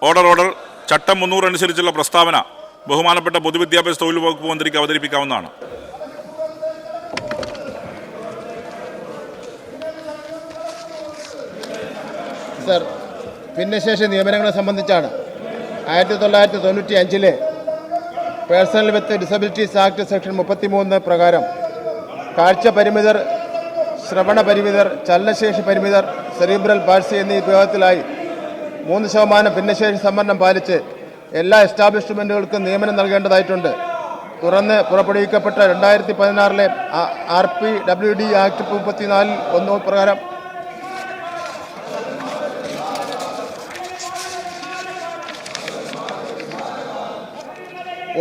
Order ചട്ടം 300 അനുസരിച്ചുള്ള പ്രസ്താവന ബഹുമാനപ്പെട്ട പൊതുവിദ്യാഭ്യാസ തൊഴിൽ വകുപ്പ് മന്ത്രിക്ക് അവതരിപ്പിക്കാവുന്നതാണ്. സർ, ഭിന്നശേഷി നിയമനങ്ങളെ സംബന്ധിച്ചാണ് 1995 personal with disabilities act section 33 പ്രകാരം കാഴ്ച പരിമിതർ, ശ്രവണ പരിമിതർ, ചലനശേഷി പരിമിതർ, സെറിബ്രൽ പാൾസി എന്നീ വിഭാഗത്തിലായി 3% ഭിന്നശേഷി സംവരണം പാലിച്ച് എല്ലാ എസ്റ്റാബ്ലിഷ്മെൻറ്റുകൾക്കും നിയമനം നൽകേണ്ടതായിട്ടുണ്ട്. തുറന്ന് പുറപ്പെടുവിക്കപ്പെട്ട 2016 RPWD ആക്ട് 34(1) പ്രകാരം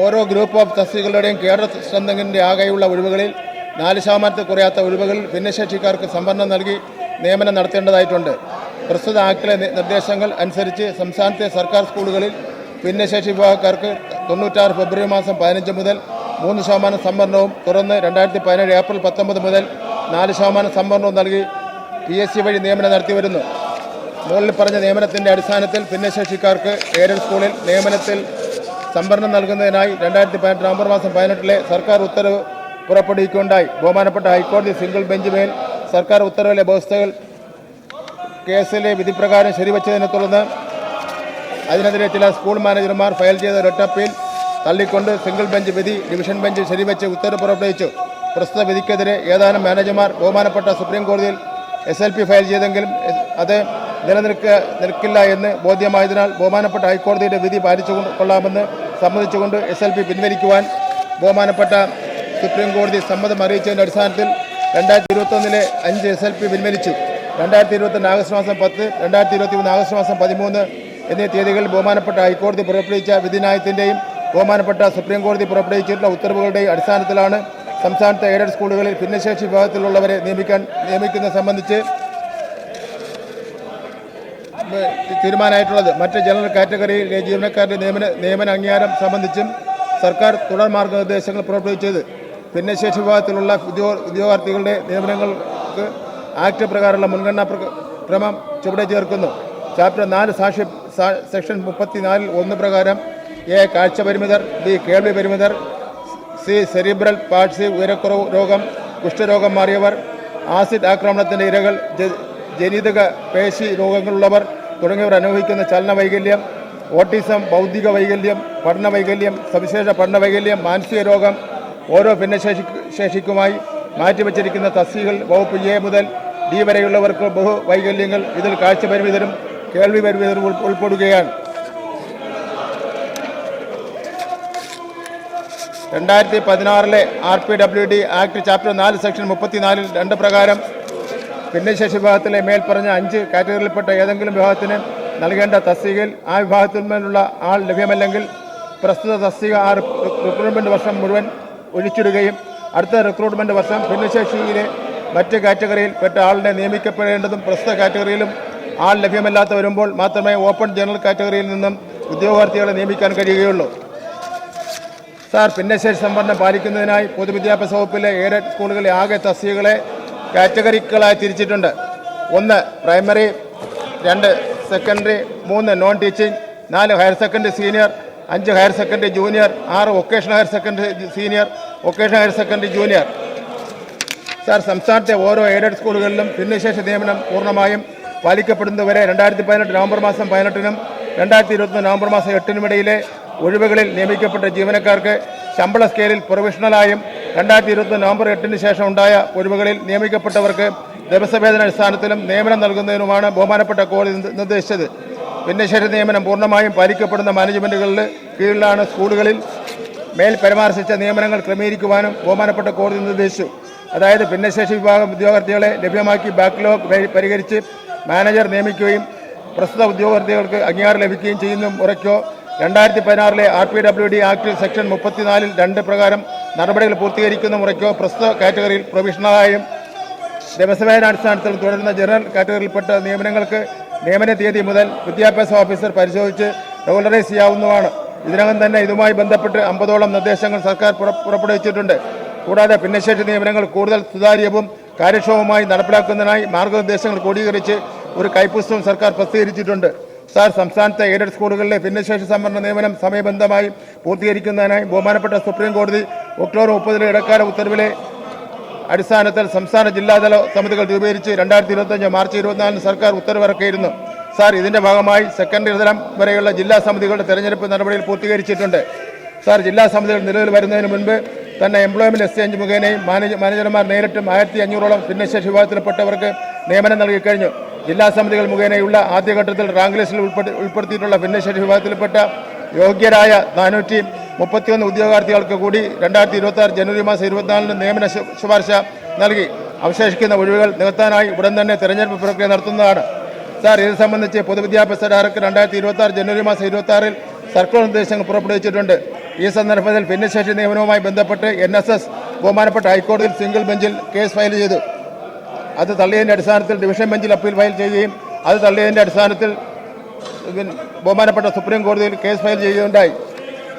ഓരോ ഗ്രൂപ്പ് ഓഫ് തസ്തികകളുടെയും കേഡർ സ്ട്രെങ്തനിൻ്റെ ആകെയുള്ള ഒഴിവുകളിൽ 4% കുറയാത്ത ഒഴിവുകളിൽ ഭിന്നശേഷിക്കാർക്ക് സംവരണം നൽകി നിയമനം നടത്തേണ്ടതായിട്ടുണ്ട്. പ്രസ്തുത ആക്ടിലെ നിർദ്ദേശങ്ങൾ അനുസരിച്ച് സംസ്ഥാനത്തെ സർക്കാർ സ്കൂളുകളിൽ ഭിന്നശേഷി വിഭാഗക്കാർക്ക് 96 ഫെബ്രുവരി മാസം 15 മുതൽ 3% സംവരണവും, തുടർന്ന് 2017 ഏപ്രിൽ 19 മുതൽ 4% സംവരണവും നൽകി PSC വഴി നിയമനം നടത്തിവരുന്നു. മുകളിൽ പറഞ്ഞ നിയമനത്തിൻ്റെ അടിസ്ഥാനത്തിൽ ഭിന്നശേഷിക്കാർക്ക് എയ്ഡഡ് സ്കൂളിൽ നിയമനത്തിൽ സംവരണം നൽകുന്നതിനായി 2018 നവംബർ മാസം 18 സർക്കാർ ഉത്തരവ് പുറപ്പെടുവിക്കുകയുണ്ടായി. ബഹുമാനപ്പെട്ട ഹൈക്കോടതി സിംഗിൾ ബെഞ്ച് മേൽ സർക്കാർ ഉത്തരവിലെ വ്യവസ്ഥകൾ കേസിലെ വിധിപ്രകാരം ശരിവച്ചതിനെ തുടർന്ന് അതിനെതിരെ ചില സ്കൂൾ മാനേജർമാർ ഫയൽ ചെയ്ത റിട്ട് അപ്പീൽ തള്ളിക്കൊണ്ട് സിംഗിൾ ബെഞ്ച് വിധി ഡിവിഷൻ ബെഞ്ച് ശരിവെച്ച് ഉത്തരവ് പുറപ്പെടുവിച്ചു. പ്രസ്തുത വിധിക്കെതിരെ ഏതാനും മാനേജർമാർ ബഹുമാനപ്പെട്ട സുപ്രീം കോടതിയിൽ SLP ഫയൽ ചെയ്തെങ്കിലും അത് നിലനിൽക്കില്ല എന്ന് ബോധ്യമായതിനാൽ ബഹുമാനപ്പെട്ട ഹൈക്കോടതിയുടെ വിധി പാലിച്ചു കൊള്ളാമെന്ന് സമ്മതിച്ചുകൊണ്ട് SLP പിൻവലിക്കുവാൻ ബഹുമാനപ്പെട്ട സുപ്രീം കോടതി സമ്മതം അറിയിച്ചതിൻ്റെ അടിസ്ഥാനത്തിൽ 2021 5 SLP പിൻവലിച്ചു. 2022 ആഗസ്റ്റ് മാസം 10, 2023 ആഗസ്റ്റ് മാസം 13 എന്നീ തീയതികളിൽ ബഹുമാനപ്പെട്ട ഹൈക്കോടതി പുറപ്പെടുവിച്ച വിധിന്യായത്തിൻ്റെയും ബഹുമാനപ്പെട്ട സുപ്രീം കോടതി പുറപ്പെടുവിച്ചിട്ടുള്ള ഉത്തരവുകളുടെയും അടിസ്ഥാനത്തിലാണ് സംസ്ഥാനത്തെ എയ്ഡഡ് സ്കൂളുകളിൽ ഭിന്നശേഷി വിഭാഗത്തിലുള്ളവരെ നിയമിക്കുന്നത് സംബന്ധിച്ച് തീരുമാനമായിട്ടുള്ളത്. മറ്റ് ജനറൽ കാറ്റഗറിയിലെ ജീവനക്കാരുടെ നിയമന അംഗീകാരം സംബന്ധിച്ചും സർക്കാർ തുടർ മാർഗനിർദ്ദേശങ്ങൾ പുറപ്പെടുവിച്ചത്. ഭിന്നശേഷി വിഭാഗത്തിലുള്ള ഉദ്യോഗാർത്ഥികളുടെ നിയമനങ്ങൾക്ക് ആക്ട് പ്രകാരമുള്ള മുൻഗണനാ ക്രമം ചുവടെ ചേർക്കുന്നു. ചാപ്റ്റർ 4 സെക്ഷൻ 34(1) പ്രകാരം A കാഴ്ച പരിമിതർ, B കേൾവി പരിമിതർ, C സെറിബ്രൽ പാൾസി ഉയരക്കുറവ് രോഗം, കുഷ്ഠരോഗം മാറിയവർ, ആസിഡ് ആക്രമണത്തിൻ്റെ ഇരകൾ, ജനിതക പേശി രോഗങ്ങളുള്ളവർ തുടങ്ങിയവർ അനുഭവിക്കുന്ന ചലന വൈകല്യം, ഓട്ടിസം, ബൗദ്ധിക വൈകല്യം, പഠന വൈകല്യം, സവിശേഷ പഠന വൈകല്യം, മാനസിക രോഗം, ഓരോ ഭിന്നശേഷിക്കുമായി മാറ്റിവെച്ചിരിക്കുന്ന തസ്തികകൾ വകുപ്പ് A മുതൽ D വരെയുള്ളവർക്ക് ബഹുവൈകല്യങ്ങൾ, ഇതിൽ കാഴ്ച പരിമിതരും കേൾവി പരിമിതരും ഉൾപ്പെടുകയാണ്. 2016 RPWD ആക്ട് ചാപ്റ്റർ 4 സെക്ഷൻ 34 2 പ്രകാരം ഭിന്നശേഷി വിഭാഗത്തിലെ മേൽപ്പറഞ്ഞ 5 കാറ്റഗറിയിൽപ്പെട്ട ഏതെങ്കിലും വിഭാഗത്തിന് നൽകേണ്ട തസ്തികയിൽ ആ വിഭാഗത്തിന്മേലുള്ള ആൾ ലഭ്യമല്ലെങ്കിൽ പ്രസ്തുത തസ്തിക ആ റിക്രൂട്ട്മെൻറ്റ് വർഷം മുഴുവൻ ഒഴിച്ചിടുകയും അടുത്ത റിക്രൂട്ട്മെൻറ്റ് വർഷം ഭിന്നശേഷിയിലെ മറ്റ് കാറ്റഗറിയിൽ പെട്ട ആളിനെ നിയമിക്കപ്പെടേണ്ടതും പ്രസ്തുത കാറ്റഗറിയിലും ആൾ ലഭ്യമല്ലാത്ത വരുമ്പോൾ മാത്രമേ ഓപ്പൺ ജനറൽ കാറ്റഗറിയിൽ നിന്നും ഉദ്യോഗാർത്ഥികളെ നിയമിക്കാൻ കഴിയുകയുള്ളൂ. സാർ, ഭിന്നശേഷി സംവരണം പാലിക്കുന്നതിനായി പൊതുവിദ്യാഭ്യാസ വകുപ്പിലെ എയ്ഡഡ് സ്കൂളുകളിലെ ആകെ തസ്തികകളെ കാറ്റഗറികളായി തിരിച്ചിട്ടുണ്ട്. 1 primary, 2 secondary, 3 non teaching, 4 higher secondary senior, 5 higher secondary junior, 6 vocational higher secondary senior, vocational higher secondary junior. Sir, സംസ്ഥാനത്തെ ഓരോ എയ്ഡഡ് സ്കൂളുകളിലും ഭിന്നശേഷി നിയമനം പൂർണ്ണമായും പാലിക്കപ്പെടുന്നതുവരെ 2018 നവംബർ മാസം 18-നും 2021 നവംബർ മാസം 8-നും ഇടയിലെ ഒഴിവുകളിൽ നിയമിക്കപ്പെട്ട ജീവനക്കാർക്ക് ശമ്പള സ്കെയിലിൽ പ്രൊവിഷണലായും 2021 നവംബർ 8-ന് ശേഷം ഉണ്ടായ ഒഴിവുകളിൽ നിയമിക്കപ്പെട്ടവർക്ക് ദിവസവേതന അടിസ്ഥാനത്തിലും നിയമനം നൽകുന്നതിനുമാണ് ബഹുമാനപ്പെട്ട കോടതി നിർദ്ദേശിച്ചത്. ഭിന്നശേഷി നിയമനം പൂർണ്ണമായും പാലിക്കപ്പെടുന്ന മാനേജ്മെൻറ്റുകളുടെ കീഴിലാണ് സ്കൂളുകളിൽ മേൽ പരാമർശിച്ച നിയമനങ്ങൾ ക്രമീകരിക്കുവാനും ബഹുമാനപ്പെട്ട കോടതി നിർദ്ദേശിച്ചു. അതായത് ഭിന്നശേഷി വിഭാഗം ഉദ്യോഗാർത്ഥികളെ ലഭ്യമാക്കി ബാക്ക്ലോഗ് പരിഹരിച്ച് മാനേജർ നിയമിക്കുകയും പ്രസ്തുത ഉദ്യോഗാർത്ഥികൾക്ക് അംഗീകാരം ലഭിക്കുകയും ചെയ്യുന്ന മുറയ്ക്കോ 2016 RPWD ആക്ട് സെക്ഷൻ 34 2 പ്രകാരം നടപടികൾ പൂർത്തീകരിക്കുന്ന മുറയ്ക്കോ പ്രസ്തുത കാറ്റഗറിയിൽ പ്രൊവിഷണലായും ദിവസവേതനാടിസ്ഥാനത്തിൽ തുടരുന്ന ജനറൽ കാറ്റഗറിയിൽപ്പെട്ട നിയമനങ്ങൾക്ക് നിയമന തീയതി മുതൽ വിദ്യാഭ്യാസ ഓഫീസർ പരിശോധിച്ച് റെഗുലറൈസ് ചെയ്യാവുന്നതാണ്. ഇതിനകം തന്നെ ഇതുമായി ബന്ധപ്പെട്ട് 50ഓളം നിർദ്ദേശങ്ങൾ സർക്കാർ പുറപ്പെടുവിച്ചിട്ടുണ്ട്. കൂടാതെ ഭിന്നശേഷി നിയമനങ്ങൾ കൂടുതൽ സുതാര്യവും കാര്യക്ഷമവുമായി നടപ്പിലാക്കുന്നതിനായി മാർഗനിർദ്ദേശങ്ങൾ ക്രോഡീകരിച്ച് ഒരു കൈപ്പുസ്തകം സർക്കാർ പ്രസിദ്ധീകരിച്ചിട്ടുണ്ട്. സാർ, സംസ്ഥാനത്തെ എയ്ഡഡ് സ്കൂളുകളിലെ ഭിന്നശേഷി സംവരണ നിയമനം സമയബന്ധമായി പൂർത്തീകരിക്കുന്നതിനായി ബഹുമാനപ്പെട്ട സുപ്രീം കോടതി ഒക്ടോബർ 30 ഇടക്കാല ഉത്തരവിലെ അടിസ്ഥാനത്തിൽ സംസ്ഥാന ജില്ലാതല സമിതികൾ രൂപീകരിച്ച് 2025 മാർച്ച് 24 സർക്കാർ ഉത്തരവിറക്കിയിരുന്നു. സാർ, ഇതിന്റെ ഭാഗമായി സെക്കൻഡറി തലം വരെയുള്ള ജില്ലാ സമിതികളുടെ തെരഞ്ഞെടുപ്പ് നടപടികൾ പൂർത്തീകരിച്ചിട്ടുണ്ട്. സാർ, ജില്ലാ സമിതികൾ നിലവിൽ വരുന്നതിന് മുൻപ് തന്നെ എംപ്ലോയ്മെന്റ് എക്സ്ചേഞ്ച് മുഖേനയും മാനേജർമാർ നേരിട്ടും 1500ഓളം ഭിന്നശേഷി വിഭാഗത്തിൽപ്പെട്ടവർക്ക് നിയമനം നൽകിക്കഴിഞ്ഞു. ജില്ലാ സമിതികൾ മുഖേനയുള്ള ആദ്യഘട്ടത്തിൽ റാങ്ക് ലിസ്റ്റിൽ ഉൾപ്പെടുത്തിയിട്ടുള്ള ഭിന്നശേഷി വിഭാഗത്തിൽപ്പെട്ട യോഗ്യരായ 431 ഉദ്യോഗാർത്ഥികൾക്ക് കൂടി 2026 ജനുവരി മാസം 24 നിയമന ശുപാർശ നൽകി. അവശേഷിക്കുന്ന ഒഴിവുകൾ നികത്താനായി ഉടൻ തന്നെ തെരഞ്ഞെടുപ്പ് പ്രക്രിയ നടത്തുന്നതാണ്. സാർ, ഇത് സംബന്ധിച്ച് പൊതുവിദ്യാഭ്യാസ ഡയറക്ടർ 2026 ജനുവരി മാസം 26 സർക്കുലർ നിർദ്ദേശങ്ങൾ പുറപ്പെടുവിച്ചിട്ടുണ്ട്. ഈ സന്ദർഭത്തിൽ ഭിന്നശേഷി നിയമനവുമായി ബന്ധപ്പെട്ട് NSS ബഹുമാനപ്പെട്ട ഹൈക്കോടതിയിൽ സിംഗിൾ ബെഞ്ചിൽ കേസ് ഫയൽ ചെയ്തു. അത് തള്ളിയതിൻ്റെ അടിസ്ഥാനത്തിൽ ഡിവിഷൻ ബെഞ്ചിൽ അപ്പീൽ ഫയൽ ചെയ്യുകയും അത് തള്ളിയതിൻ്റെ അടിസ്ഥാനത്തിൽ ബഹുമാനപ്പെട്ട സുപ്രീം കോടതിയിൽ കേസ് ഫയൽ ചെയ്യുകയുണ്ടായി.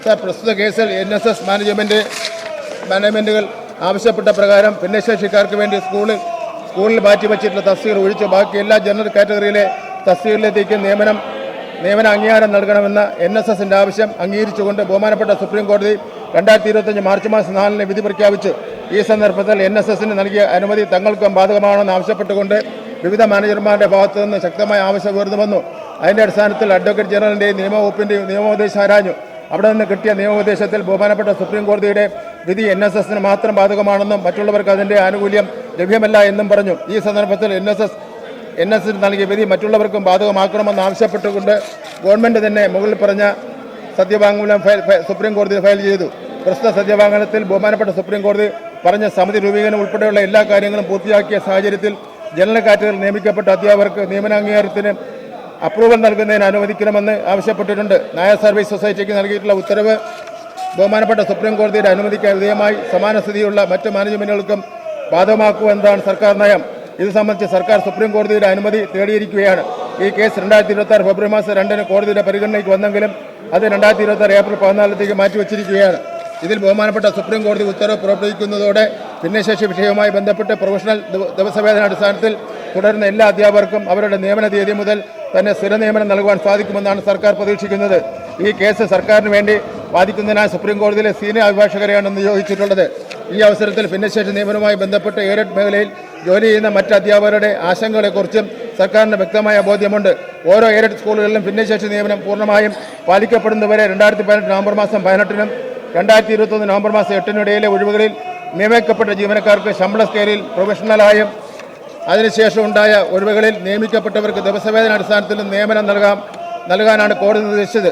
സാർ, പ്രസ്തുത കേസിൽ NSS മാനേജ്മെൻറ്റുകൾ ആവശ്യപ്പെട്ട പ്രകാരം ഭിന്നശേഷിക്കാർക്ക് വേണ്ടി സ്കൂളിൽ മാറ്റിവെച്ചിട്ടുള്ള തസ്തികകൾ ഒഴിച്ച് ബാക്കി എല്ലാ ജനറൽ കാറ്റഗറിയിലെ തസ്തികകളിലേക്ക് നിയമന അംഗീകാരം നൽകണമെന്ന NSSന്റെ ആവശ്യം അംഗീകരിച്ചുകൊണ്ട് ബഹുമാനപ്പെട്ട സുപ്രീം കോടതി 2025 മാർച്ച് മാസം 4 വിധി പ്രഖ്യാപിച്ചു. ഈ സന്ദർഭത്തിൽ NSSന് നൽകിയ അനുമതി തങ്ങൾക്കും ബാധകമാണെന്ന് ആവശ്യപ്പെട്ടുകൊണ്ട് വിവിധ മാനേജർമാരുടെ ഭാഗത്തു നിന്ന് ശക്തമായ ആവശ്യം ഉയർന്നു വന്നു. അതിന്റെ അടിസ്ഥാനത്തിൽ അഡ്വക്കേറ്റ് ജനറലിന്റെയും നിയമവകുപ്പിന്റെയും നിയമോപദേശം ആരാഞ്ഞു. അവിടെ നിന്ന് കിട്ടിയ നിയമോപദേശത്തിൽ ബഹുമാനപ്പെട്ട സുപ്രീം കോടതിയുടെ വിധി NSSന് മാത്രം ബാധകമാണെന്നും മറ്റുള്ളവർക്ക് അതിന്റെ ആനുകൂല്യം ലഭ്യമല്ല എന്നും പറഞ്ഞു. ഈ സന്ദർഭത്തിൽ NSS നൽകിയ വിധി മറ്റുള്ളവർക്കും ബാധകമാക്കണമെന്ന് ആവശ്യപ്പെട്ടുകൊണ്ട് ഗവൺമെന്റ് തന്നെ മുകളിൽ പറഞ്ഞ സത്യവാങ്മൂലം സുപ്രീം കോടതിയിൽ ഫയൽ ചെയ്തു. പ്രസ്തുത സത്യവാങ്മൂലത്തിൽ ബഹുമാനപ്പെട്ട സുപ്രീം കോടതി പറഞ്ഞ സമിതി രൂപീകരണം ഉൾപ്പെടെയുള്ള എല്ലാ കാര്യങ്ങളും പൂർത്തിയാക്കിയ സാഹചര്യത്തിൽ ജനറൽ കാറ്റഗറിയിൽ നിയമിക്കപ്പെട്ട അധ്യാപകർക്ക് നിയമനാംഗീകാരത്തിന് അപ്രൂവൽ നൽകുന്നതിന് അനുവദിക്കണമെന്ന് ആവശ്യപ്പെട്ടിട്ടുണ്ട്. നായർ സർവീസ് സൊസൈറ്റിക്ക് നൽകിയിട്ടുള്ള ഉത്തരവ് ബഹുമാനപ്പെട്ട സുപ്രീം കോടതിയുടെ അനുമതിക്ക് വിധേയമായി സമാന സ്ഥിതിയുള്ള മറ്റ് മാനേജ്മെന്റുകൾക്കും ബാധകമാക്കുമെന്നതാണ് സർക്കാർ നയം. ഇത് സംബന്ധിച്ച് സർക്കാർ സുപ്രീം കോടതിയുടെ അനുമതി തേടിയിരിക്കുകയാണ്. ഈ കേസ് 2026 ഫെബ്രുവരി മാസം 2 കോടതിയുടെ പരിഗണനയ്ക്ക് വന്നെങ്കിലും അത് 2026 ഏപ്രിൽ 14 മാറ്റിവെച്ചിരിക്കുകയാണ്. ഇതിൽ ബഹുമാനപ്പെട്ട സുപ്രീം കോടതി ഉത്തരവ് പുറപ്പെടുവിക്കുന്നതോടെ ഭിന്നശേഷി വിഷയവുമായി ബന്ധപ്പെട്ട് പ്രൊഫഷണൽ ദിവസവേതന അടിസ്ഥാനത്തിൽ തുടരുന്ന എല്ലാ അധ്യാപകർക്കും അവരുടെ നിയമന തീയതി മുതൽ തന്നെ സ്ഥിര നിയമനം നൽകുവാൻ സാധിക്കുമെന്നാണ് സർക്കാർ പ്രതീക്ഷിക്കുന്നത്. ഈ കേസ് സർക്കാരിന് വേണ്ടി വാദിക്കുന്നതിനായി സുപ്രീം കോടതിയിലെ സീനിയർ അഭിഭാഷകരെയാണ് നിയോഗിച്ചിട്ടുള്ളത്. ഈ അവസരത്തിൽ ഭിന്നശേഷി നിയമനവുമായി ബന്ധപ്പെട്ട് എയ്ഡഡ് മേഖലയിൽ ജോലി ചെയ്യുന്ന മറ്റ് അധ്യാപകരുടെ ആശങ്കകളെക്കുറിച്ചും സർക്കാരിന് വ്യക്തമായ ബോധ്യമുണ്ട്. ഓരോ എയ്ഡഡ് സ്കൂളുകളിലും ഭിന്നശേഷി നിയമനം പൂർണ്ണമായും പാലിക്കപ്പെടുന്നവരെ 2018 നവംബർ മാസം 18-നും 2021 നവംബർ മാസം 8-നും ഇടയിലെ ഒഴിവുകളിൽ നിയമിക്കപ്പെട്ട ജീവനക്കാർക്ക് ശമ്പള സ്കെയിലിൽ പ്രൊഫഷണലായും അതിനുശേഷം ഉണ്ടായ ഒഴിവുകളിൽ നിയമിക്കപ്പെട്ടവർക്ക് ദിവസവേതന അടിസ്ഥാനത്തിൽ നിയമനം നൽകാനാണ് കോടതി നിർദ്ദേശിച്ചത്.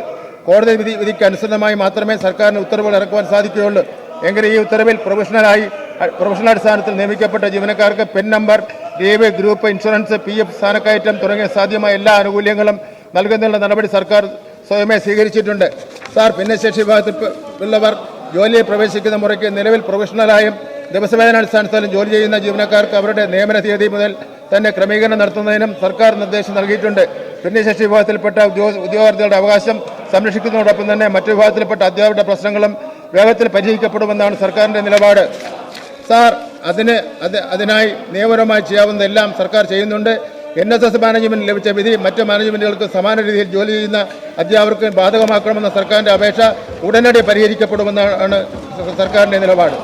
കോടതി വിധിക്ക് അനുസൃതമായി മാത്രമേ സർക്കാരിന് ഉത്തരവുകൾ ഇറക്കുവാൻ സാധിക്കുകയുള്ളൂ. എങ്കിലും ഈ ഉത്തരവിൽ പ്രൊഫഷണൽ അടിസ്ഥാനത്തിൽ നിയമിക്കപ്പെട്ട ജീവനക്കാർക്ക് pen number, leave, group insurance, PF സ്ഥാനക്കയറ്റം തുടങ്ങിയ സാധ്യമായ എല്ലാ ആനുകൂല്യങ്ങളും നൽകുന്നതിനുള്ള നടപടി സർക്കാർ സ്വയമേ സ്വീകരിച്ചിട്ടുണ്ട്. സാർ, ഭിന്നശേഷി വിഭാഗത്തിലുള്ളവർ ജോലിയിൽ പ്രവേശിക്കുന്ന മുറയ്ക്ക് നിലവിൽ പ്രൊഫഷണലായും ദിവസവേതനാടിസ്ഥാനത്തിലും ജോലി ചെയ്യുന്ന ജീവനക്കാർക്ക് അവരുടെ നിയമന തീയതി മുതൽ തന്നെ ക്രമീകരണം നടത്തുന്നതിനും സർക്കാർ നിർദ്ദേശം നൽകിയിട്ടുണ്ട്. ഭിന്നശേഷി വിഭാഗത്തിൽപ്പെട്ട ഉദ്യോഗാർത്ഥികളുടെ അവകാശം സംരക്ഷിക്കുന്നതോടൊപ്പം തന്നെ മറ്റു വിഭാഗത്തിൽപ്പെട്ട അധ്യാപകരുടെ പ്രശ്നങ്ങളും വേഗത്തിൽ പരിഹരിക്കപ്പെടുമെന്നാണ് സർക്കാരിന്റെ നിലപാട്. സാർ, അതിനായി നിയമപരമായി ചെയ്യാവുന്നതെല്ലാം സർക്കാർ ചെയ്യുന്നുണ്ട്. NSS മാനേജ്മെന്റ് ലഭിച്ച വിധി മറ്റ് മാനേജ്മെന്റുകൾക്ക് സമാന രീതിയിൽ ജോലി ചെയ്യുന്ന അധ്യാപകർക്ക് ബാധകമാക്കണമെന്ന സർക്കാരിന്റെ അപേക്ഷ ഉടനടി പരിഹരിക്കപ്പെടുമെന്നാണ് സർക്കാരിന്റെ നിലപാട്.